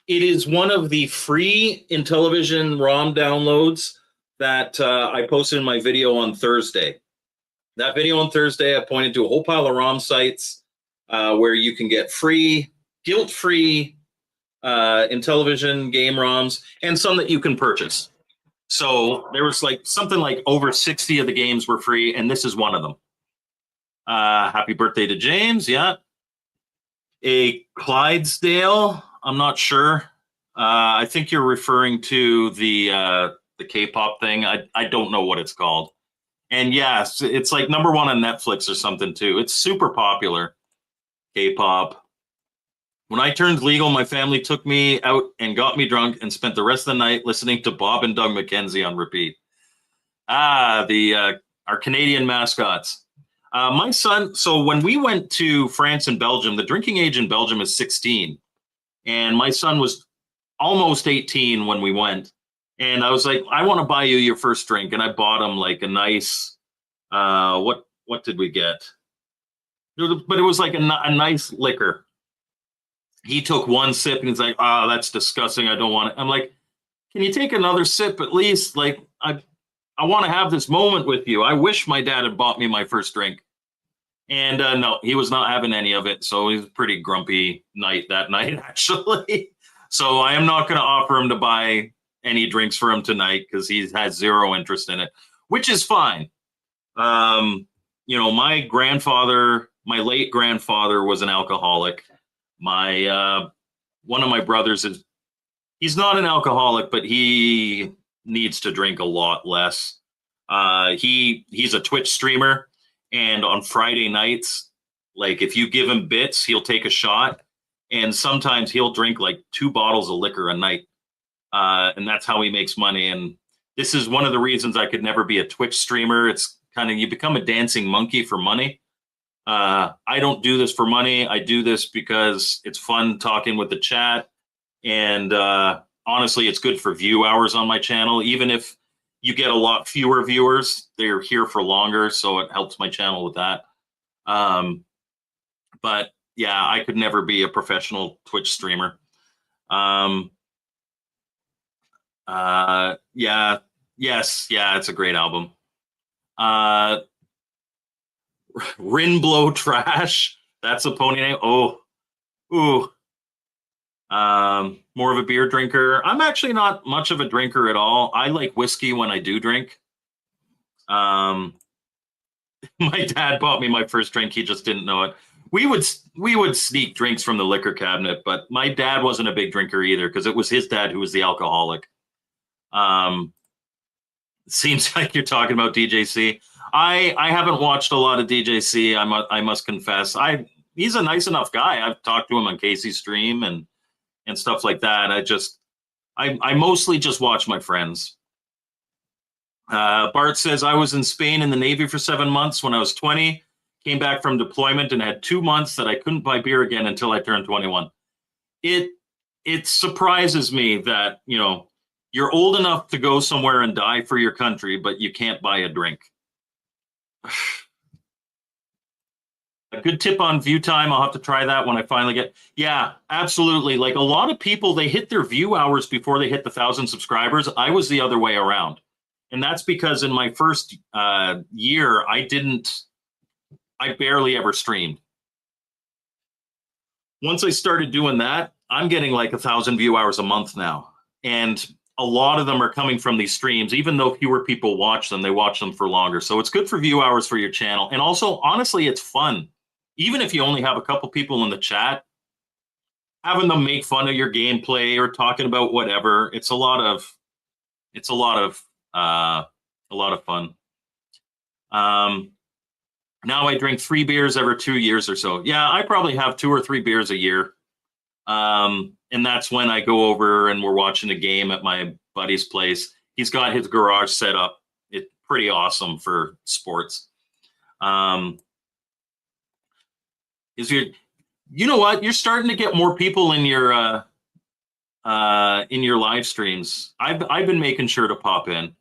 It is one of the free Intellivision ROM downloads that I posted in my video on Thursday. That video on Thursday, I pointed to a whole pile of ROM sites where you can get free, guilt-free Intellivision game ROMs, and some that you can purchase. So there was like something like over 60 of the games were free, and this is one of them. Happy birthday to James, yeah. A Clydesdale, I'm not sure. I think you're referring to the K-pop thing. I don't know what it's called. And yes, it's like #1 on Netflix or something too. It's super popular, K-pop. When I turned legal, my family took me out and got me drunk and spent the rest of the night listening to Bob and Doug McKenzie on repeat. Our Canadian mascots. My son, so when we went to France and Belgium, the drinking age in Belgium is 16. And my son was almost 18 when we went. And I was like, I want to buy you your first drink. And I bought him like a nice, what did we get? But it was like a nice liquor. He took one sip and he's like, oh, that's disgusting. I don't want it. I'm like, can you take another sip at least? Like, I want to have this moment with you. I wish my dad had bought me my first drink. And no, he was not having any of it. So it was a pretty grumpy night that night, actually. So I am not going to offer him to buy any drinks for him tonight because he has zero interest in it, which is fine. My grandfather, my late grandfather, was an alcoholic. My one of my brothers he's not an alcoholic, but he needs to drink a lot less. He's a Twitch streamer, and on Friday nights, like if you give him bits, he'll take a shot, and sometimes he'll drink like 2 bottles of liquor a night. And that's how he makes money. And this is one of the reasons I could never be a Twitch streamer. It's kind of, you become a dancing monkey for money. I don't do this for money. I do this because it's fun talking with the chat. And honestly, it's good for view hours on my channel. Even if you get a lot fewer viewers, they're here for longer. So it helps my channel with that. But yeah, I could never be a professional Twitch streamer. It's a great album. Rinblow Trash, that's a pony name. More of a beer drinker. I'm actually not much of a drinker at all. I like whiskey when I do drink. My dad bought me my first drink. He just didn't know it. We would sneak drinks from the liquor cabinet, but my dad wasn't a big drinker either because it was his dad who was the alcoholic. Seems like you're talking about DJC. I haven't watched a lot of DJC. I must confess. He's a nice enough guy. I've talked to him on Casey's stream and stuff like that. I mostly just watch my friends. Bart says, I was in Spain in the Navy for 7 months when I was 20, came back from deployment and had 2 months that I couldn't buy beer again until I turned 21. It surprises me that, you're old enough to go somewhere and die for your country, but you can't buy a drink. A good tip on view time. I'll have to try that when I finally get. Yeah, absolutely. Like a lot of people, they hit their view hours before they hit the 1,000 subscribers. I was the other way around. And that's because in my first year, I barely ever streamed. Once I started doing that, I'm getting like 1,000 view hours a month now. And a lot of them are coming from these streams. Even though fewer people watch them, they watch them for longer. So it's good for view hours for your channel. And also, honestly, it's fun. Even if you only have a couple people in the chat, having them make fun of your gameplay or talking about whatever, it's a lot of fun. Now I drink 3 beers every 2 years or so. Yeah, I probably have 2 or 3 beers a year. And that's when I go over and we're watching a game at my buddy's place. He's got his garage set up. It's pretty awesome for sports. You know what? You're starting to get more people in your live streams. I've been making sure to pop in.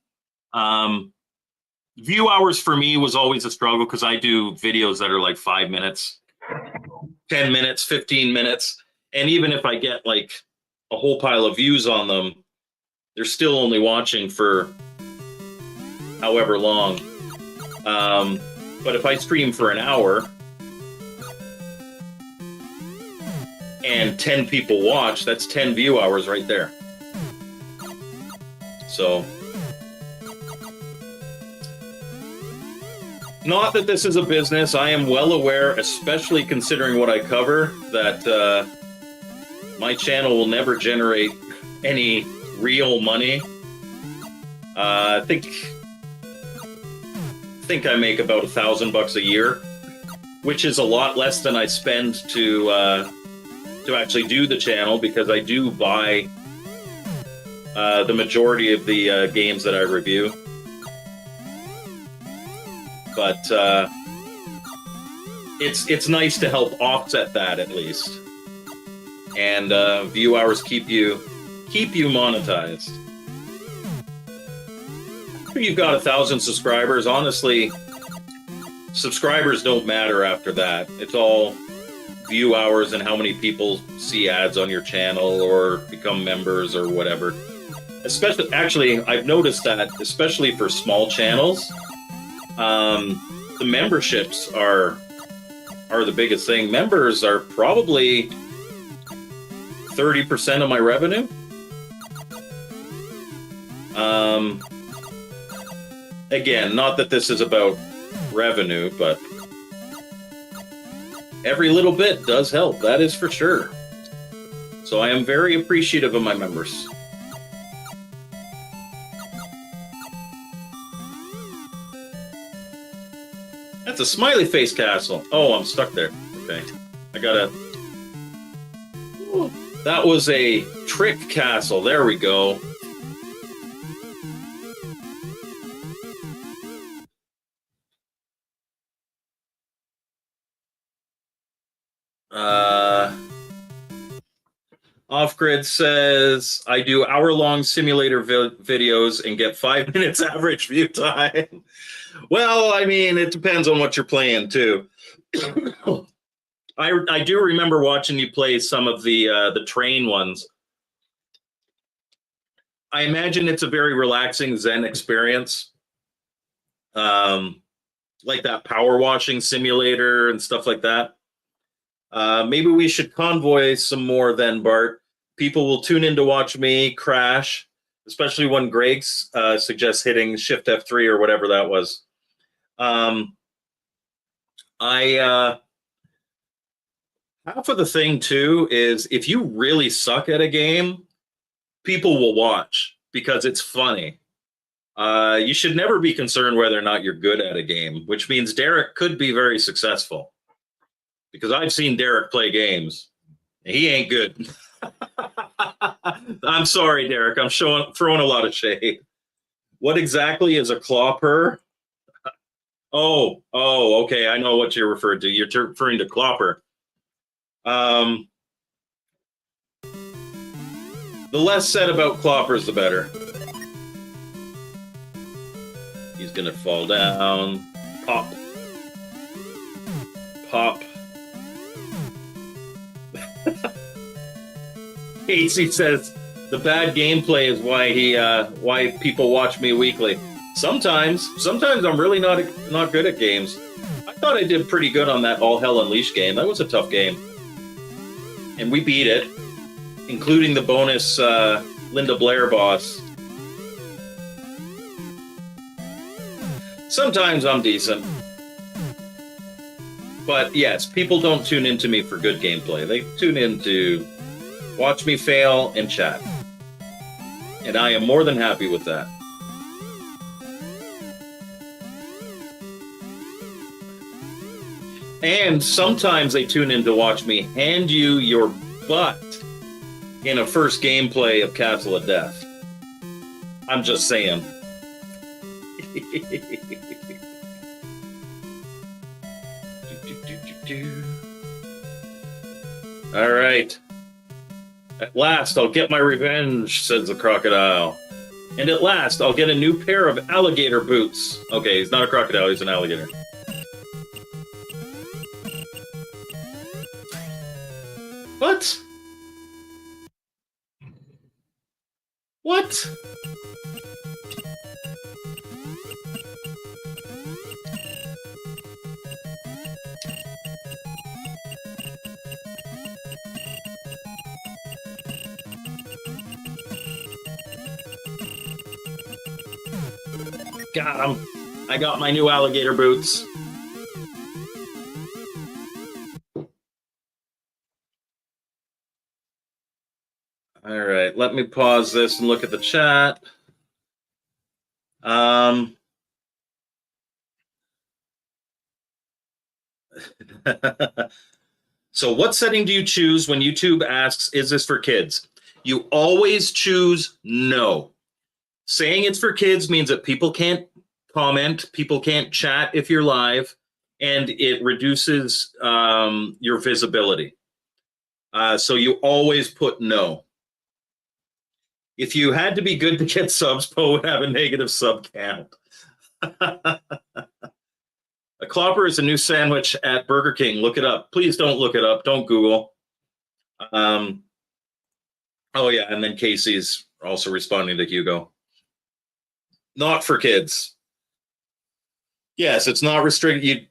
View hours for me was always a struggle because I do videos that are like 5 minutes, 10 minutes, 15 minutes. And even if I get like a whole pile of views on them, they're still only watching for however long. But if I stream for an hour and 10 people watch, that's 10 view hours right there. So, not that this is a business. I am well aware, especially considering what I cover, that my channel will never generate any real money. I think I make about $1,000 a year, which is a lot less than I spend to actually do the channel, because I do buy the majority of the games that I review. But it's nice to help offset that at least. And view hours keep you keep you monetized. After you've got 1,000 subscribers, honestly, subscribers don't matter after that. It's all view hours and how many people see ads on your channel or become members or whatever. Especially, actually, I've noticed that, especially for small channels, the memberships are the biggest thing. Members are probably 30% of my revenue. Again, not that this is about revenue, but every little bit does help. That is for sure. So I am very appreciative of my members. That's a smiley face castle. Oh, I'm stuck there. Okay. I gotta... That was a trick castle. There we go. Off-Grid says, I do hour-long simulator videos and get 5 minutes average view time. Well, I mean, it depends on what you're playing, too. I do remember watching you play some of the train ones. I imagine it's a very relaxing Zen experience. Like that power washing simulator and stuff like that. Maybe we should convoy some more then, Bart. People will tune in to watch me crash, especially when Greg suggests hitting Shift F3 or whatever that was. Half of the thing, too, is if you really suck at a game, people will watch because it's funny. You should never be concerned whether or not you're good at a game, which means Derek could be very successful. Because I've seen Derek play games. He ain't good. I'm sorry, Derek. I'm throwing a lot of shade. What exactly is a claw purr? Oh, okay. I know what you're referring to. You're referring to Clopper. The less said about Cloppers, the better. He's gonna fall down. Pop. Pop. Casey says the bad gameplay is why people watch me weekly. Sometimes I'm really not good at games. I thought I did pretty good on that All Hell Unleashed game. That was a tough game, and we beat it, including the bonus Linda Blair boss. Sometimes I'm decent, but yes, people don't tune into me for good gameplay. They tune in to watch me fail and chat, and I am more than happy with that. And sometimes they tune in to watch me hand you your butt in a first gameplay of Castle of Death. I'm just saying. All right. At last, I'll get my revenge, says the crocodile. And at last, I'll get a new pair of alligator boots. Okay, he's not a crocodile, he's an alligator. What? What? Got him. I got my new alligator boots. All right, let me pause this and look at the chat. So what setting do you choose when YouTube asks, is this for kids? You always choose no. Saying it's for kids means that people can't comment, people can't chat if you're live, and it reduces your visibility. So you always put no. If you had to be good to get subs, Poe would have a negative sub count. A Clopper is a new sandwich at Burger King. Look it up. Please don't look it up. Don't Google. Oh, yeah. And then Casey's also responding to Hugo. Not for kids. Yes, it's not restricted.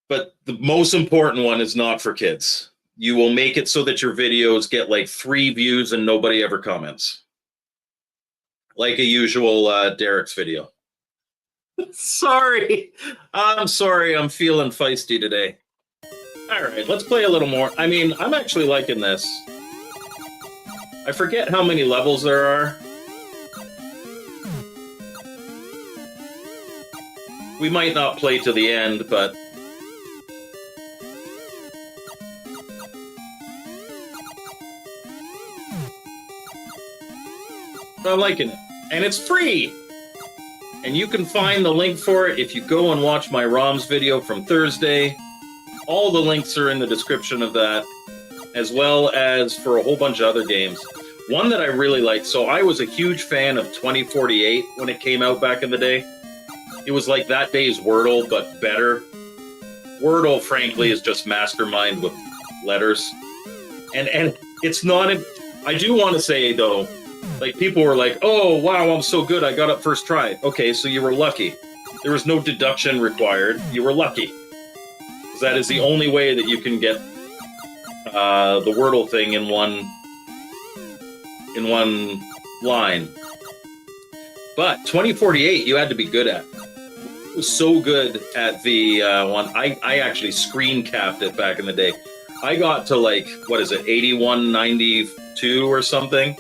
But the most important one is not for kids. You will make it so that your videos get like 3 views and nobody ever comments. Like a usual Derek's video. Sorry. I'm sorry. I'm feeling feisty today. All right, let's play a little more. I mean, I'm actually liking this. I forget how many levels there are. We might not play to the end, but... I'm liking it. And it's free! And you can find the link for it if you go and watch my ROMs video from Thursday. All the links are in the description of that, as well as for a whole bunch of other games. One that I really like, so I was a huge fan of 2048 when it came out back in the day. It was like that day's Wordle, but better. Wordle, frankly, is just Mastermind with letters. And it's not... I do want to say, though, like, people were like, oh, wow, I'm so good, I got up first try. Okay, so you were lucky. There was no deduction required. You were lucky. Because that is the only way that you can get the Wordle thing in one line. But 2048, you had to be good at. It was so good at the one. I actually screen capped it back in the day. I got to, like, what is it, 8192 or something?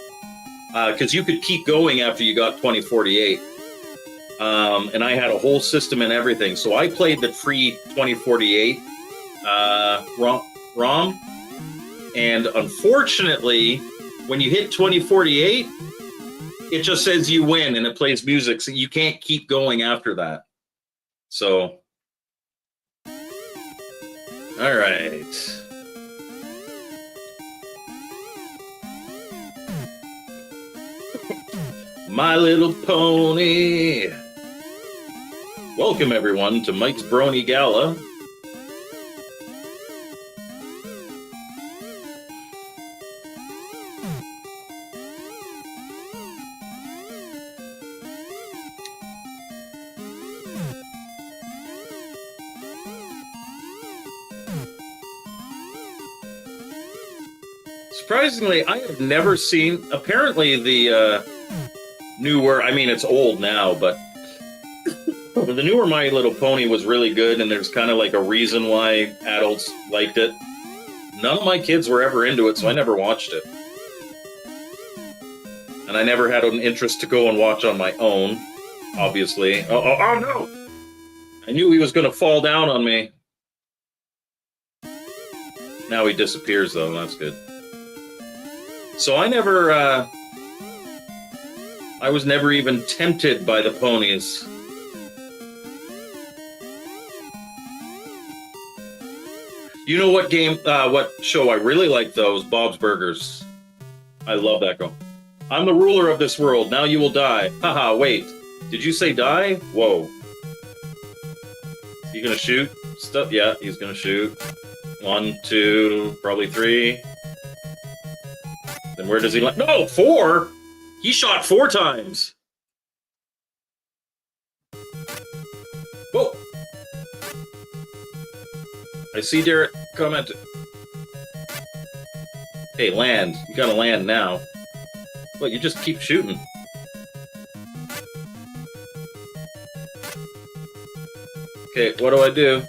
Because you could keep going after you got 2048. And I had a whole system and everything. So I played the free 2048 ROM. And unfortunately, when you hit 2048, it just says you win and it plays music. So you can't keep going after that. So, all right. My Little Pony. Welcome, everyone, to Mike's Brony Gala. Surprisingly, I have never seen... Apparently, the... newer, I mean, it's old now, but the newer My Little Pony was really good, and there's kind of like a reason why adults liked it. None of my kids were ever into it, so I never watched it. And I never had an interest to go and watch on my own, obviously. Oh no! I knew he was going to fall down on me. Now he disappears, though. That's good. So I never... I was never even tempted by the ponies. You know what what show I really like, though, is Bob's Burgers. I love that girl. I'm the ruler of this world. Now you will die. Haha, wait. Did you say die? Whoa. You gonna shoot stuff? Yeah, he's gonna shoot. 1, 2, probably 3. Then where does he land? No, 4! He shot 4 times. Whoa. I see Derek comment. Hey, land. You gotta land now. What, you just keep shooting? Okay, what do I do?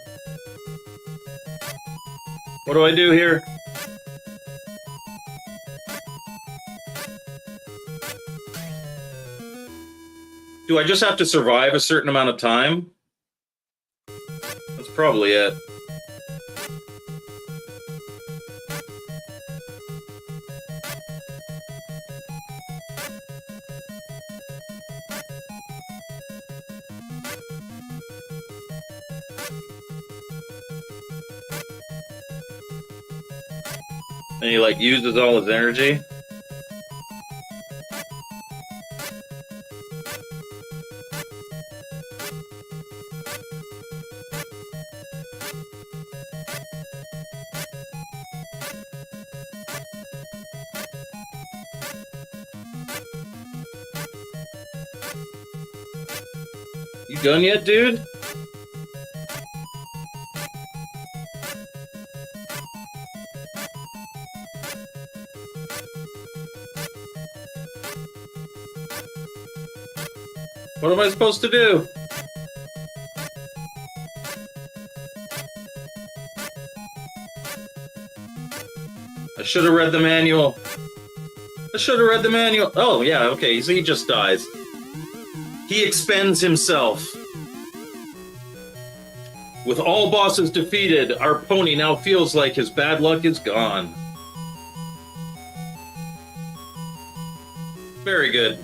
What do I do here? Do I just have to survive a certain amount of time? That's probably it. And he, like, uses all his energy. You done yet, dude? What am I supposed to do? I should have read the manual. Oh, yeah, okay, so he just dies. He expends himself. With all bosses defeated, our pony now feels like his bad luck is gone. Very good.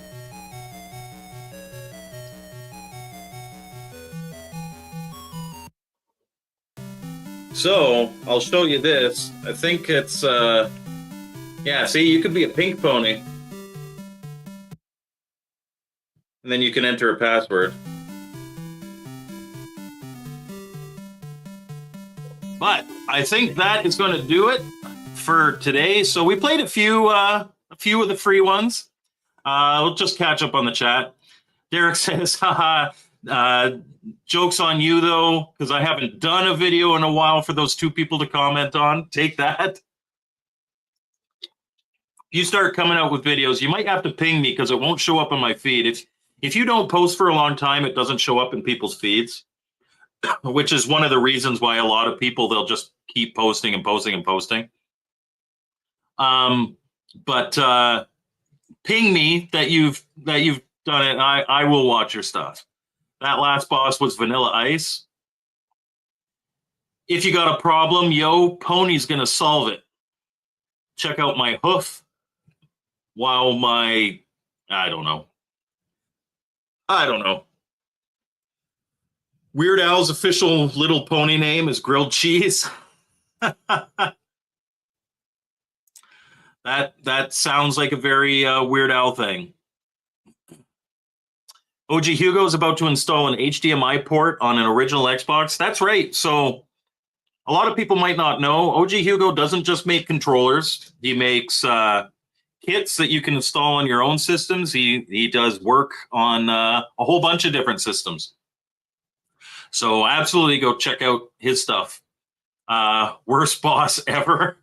So, I'll show you this. I think it's, yeah, see, you could be a pink pony. And then you can enter a password. But I think that is going to do it for today. So we played a few of the free ones. We'll just catch up on the chat. Derek says, haha, joke's on you, though, because I haven't done a video in a while for those 2 people to comment on. Take that. If you start coming out with videos, you might have to ping me because it won't show up on my feed. If you don't post for a long time, it doesn't show up in people's feeds, which is one of the reasons why a lot of people, they'll just keep posting and posting and posting. But ping me that you've done it. I will watch your stuff. That last boss was Vanilla Ice. If you got a problem, yo, Pony's gonna solve it. Check out my hoof. While my, I don't know. Weird Al's official little pony name is Grilled Cheese. That sounds like a very Weird Al thing. OG Hugo is about to install an HDMI port on an original Xbox. That's right. So a lot of people might not know, OG Hugo doesn't just make controllers. He makes kits that you can install on your own systems. He does work on a whole bunch of different systems. So absolutely go check out his stuff. Worst boss ever.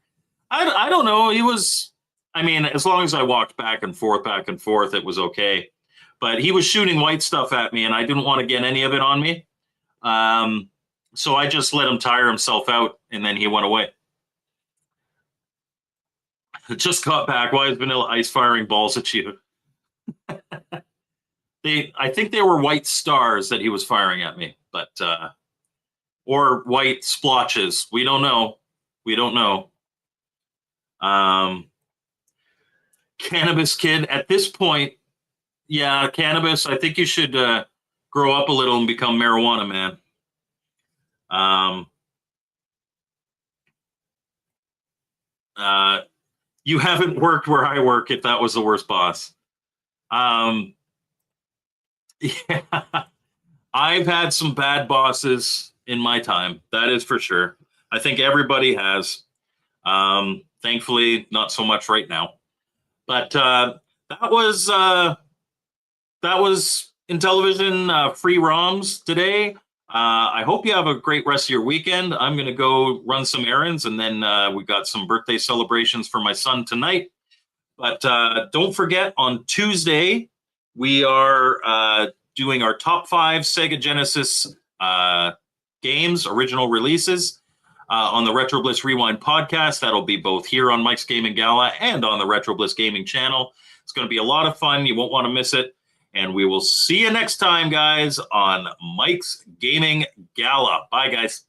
I don't know. He was, I mean, as long as I walked back and forth, it was okay. But he was shooting white stuff at me, and I didn't want to get any of it on me. So I just let him tire himself out, and then he went away. Just got back. Why is Vanilla Ice firing balls at you? I think they were white stars that he was firing at me, but or white splotches. We don't know. Cannabis Kid, at this point, yeah, cannabis, I think you should grow up a little and become marijuana, man. You haven't worked where I work if that was the worst boss. Yeah, I've had some bad bosses in my time. That is for sure. I think everybody has. Thankfully, not so much right now. But that was Intellivision free ROMs today. I hope you have a great rest of your weekend. I'm going to go run some errands, and then we got some birthday celebrations for my son tonight. But don't forget, on Tuesday, we are doing our top 5 Sega Genesis games, original releases, on the Retro Bliss Rewind podcast. That'll be both here on Mike's Gaming Gala and on the Retro Bliss Gaming channel. It's going to be a lot of fun. You won't want to miss it. And we will see you next time, guys, on Mike's Gaming Gala. Bye, guys.